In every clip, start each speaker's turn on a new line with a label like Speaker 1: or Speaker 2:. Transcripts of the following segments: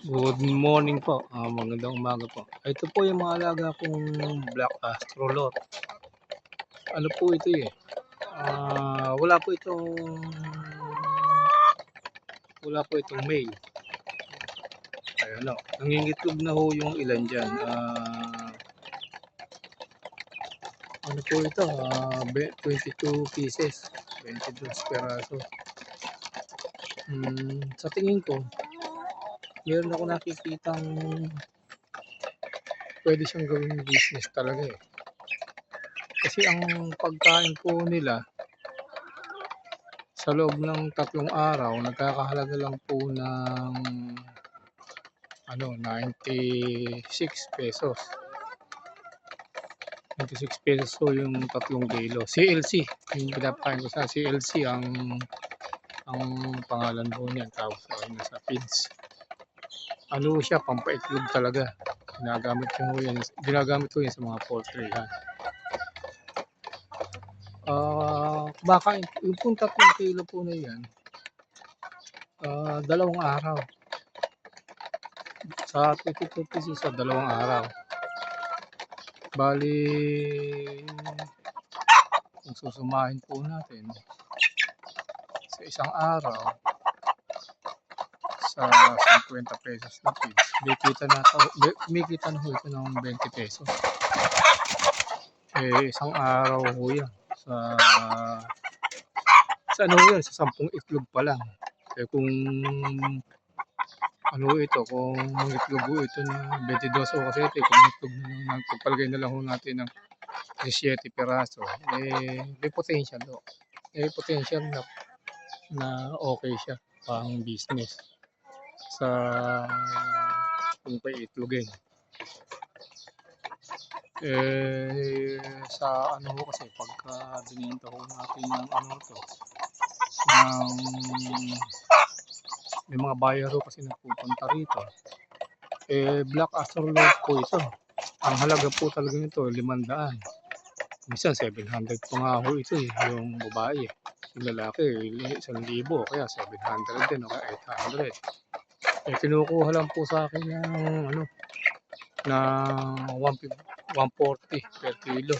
Speaker 1: Good morning po, magandang umaga po. Ito po yung mga alaga kong Black Astrolot. Ano po ito wala po itong May. Ayun o, nangingitlog na ho yung ilan dyan. Ano po ito, 22 pieces, 22 peraso. Sa tingin ko, meron ako nakikitang pwede siyang gawing business talaga eh. Kasi ang pagkain po nila, sa loob ng 3 araw, nagkakahalaga lang po ng 96 pesos. 96 pesos po yung 3 kilo. CLC, yung pinapakain ko sa CLC ang pangalan po niya, tawag sa akin sa feeds. Ano siya, pampaitlog talaga. Ginagamit ko yan sa mga poultry. Kumakain, yung pong 3 kilo po na yan, 2 araw. Sa 22 pesos sa 2 araw. Bali, kung susumahin po natin sa isang araw sa 50 pesos na feeds, may kita na ho ito ng 20 pesos. Isang araw ho yan. Sa 10 itlog pa lang. Kung kung mangitlog ito na 22 o kasi ito, kung itlog na lang, pagpalagay na lang ho natin ng 17 peraso, may potential ho. May potential na okay siya pang business sa kung paiitlogin. Sa kasi pagka binenta ho natin ng may mga buyer ho kasi nagpupunta rito. Black Astrolot po ito. Ang halaga po talaga nito 500. Minsan 700 pa nga ho ito yung babae. Yung lalaki 1,000 kaya 700 din o kaya 800. Kinukuha lang po sa akin ng 140 per kilo.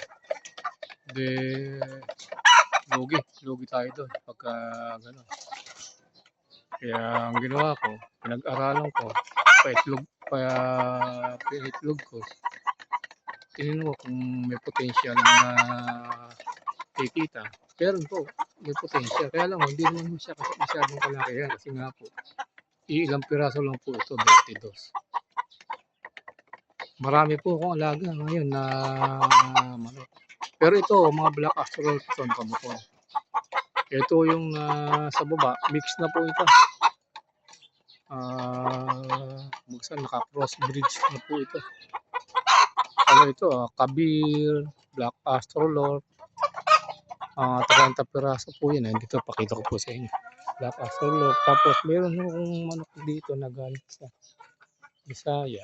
Speaker 1: Lugi tayo doon pagka gano'n. Kaya ang ginawa ko, pinag-aralan ko, paitlog ko. Tingnan ko kung may potential na kikita. Pero po, may potential. Kaya lang, hindi naman siya kasi masyadong kalaki yan. Kasi nga po, ilang piraso lang po ito, 22. Marami po akong alaga ngayon na manok. Pero ito, mga Black Astrolot pamukon. Ito yung sa baba, mix na po ito. Naka-cross bridge na po ito. Ito, Kabir, Black Astrolot. 30 piraso po yan. Dito, pakita ko po sa inyo. Black Astrolot. Tapos, meron akong manok dito na galing sa Bisaya.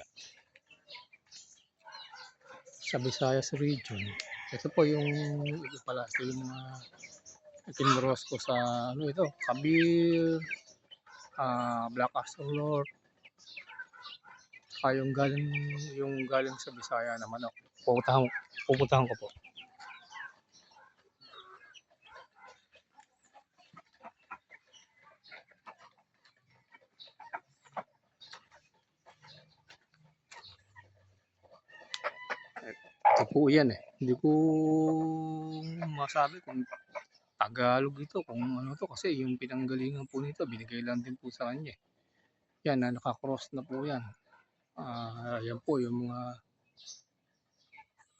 Speaker 1: Sa Visayas region. Ito po yung pala yung mga kinross ko sa Kabir, Black Astrolot, yung galing sa Bisaya na manok. Pupuntahan ko po. Ito po yan Hindi ko masabi kung Tagalog ito, kung ano to, kasi yung pinanggalingan po nito, binigay lang din po sa kanya. Yan, nakakross na po yan. Yan po yung mga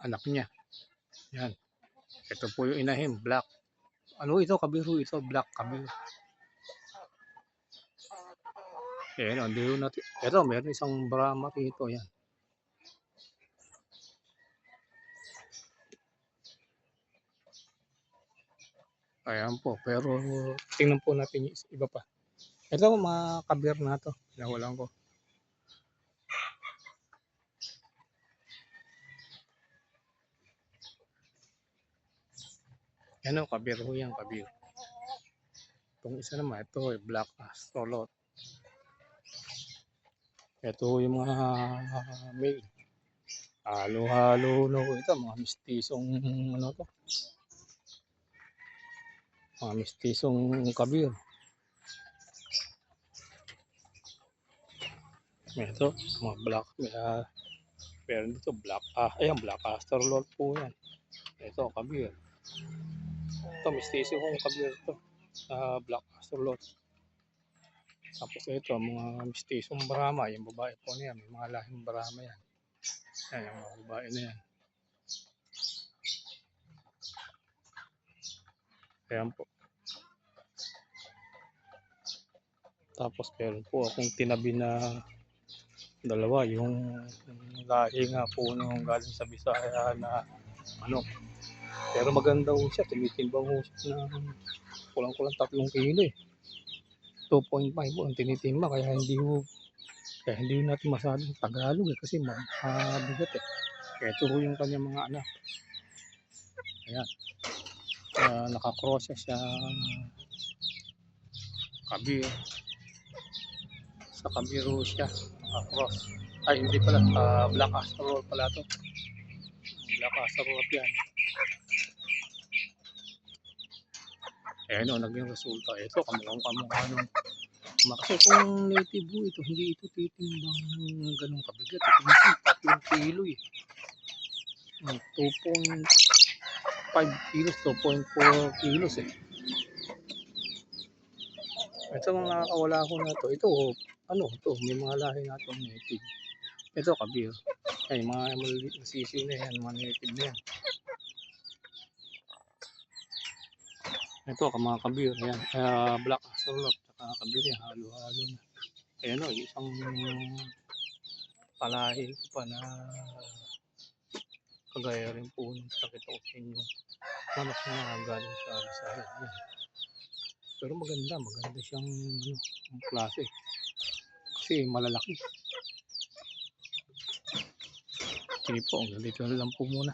Speaker 1: anak niya. Yan. Ito po yung inahin, black. Ito, Kabiru ito, black Kabiru. Yan, ito, meron isang Brahma rito, yan. Ayan po, pero tingnan po natin yung iba pa. Ito, mga Kabir na to. Nawalan ko. Yan Kabir ho yan, Kabir. Itong isa naman, ito Black Astrolot. Ito yung mga male. Halo-halo na po ito. Mga mistisong ano to. Mga mistisong kabir. Ito, mga black. Meron dito black. Ayan, black astrolot po yan. Ito, kabir. Ito, mistisong kabir to. Black astrolot. Tapos ito, mga mistisong Brahma. Yung babae po niya. May mga lahing Brahma yan. Ayan, yung mga babae na yan. Ayan po. Tapos meron po akong tinabi na dalawa. Yung lahi nga po nung galing sa Bisaya na ano. Pero maganda ho siya. Tinitimbang ho siya ng kulang-kulang 3 kilo eh. 2.5 po ang tinitimbang. Kaya hindi natin masabing Tagalog eh. Kasi mabigat eh. Kaya ito ho yung kanyang mga anak. Ayan. Nakakross siya sa kabir. Sa kabiro siya. Nakakross. Ay, hindi pala. Black astrolot pala to. Black astrolot yan. Ayan o, naging resulta. Ito, kamukha nung kasi kung native ho ito, hindi ito titimbang ganun kabigat. Ito minsan 3 kilo eh. 2.5 kilos, 2.4 kilos eh. Ito mga nakakawala ko na to. Ito, ano to, may mga lahi na itong native. Ito, kabir. Ay, mga maliliit na sisi na yan, mga native na yan. Ito, mga kabir. Ayan, black astrolot, saka kabir yan, halo-halo na. Ayan o, isang palahi ko pa na kagaya rin po ng pakita ko sa inyo. Manok na galing sa Bisaya. Pero maganda siyang ang klase. Kasi malalaki. Sige po, dito na lang po muna.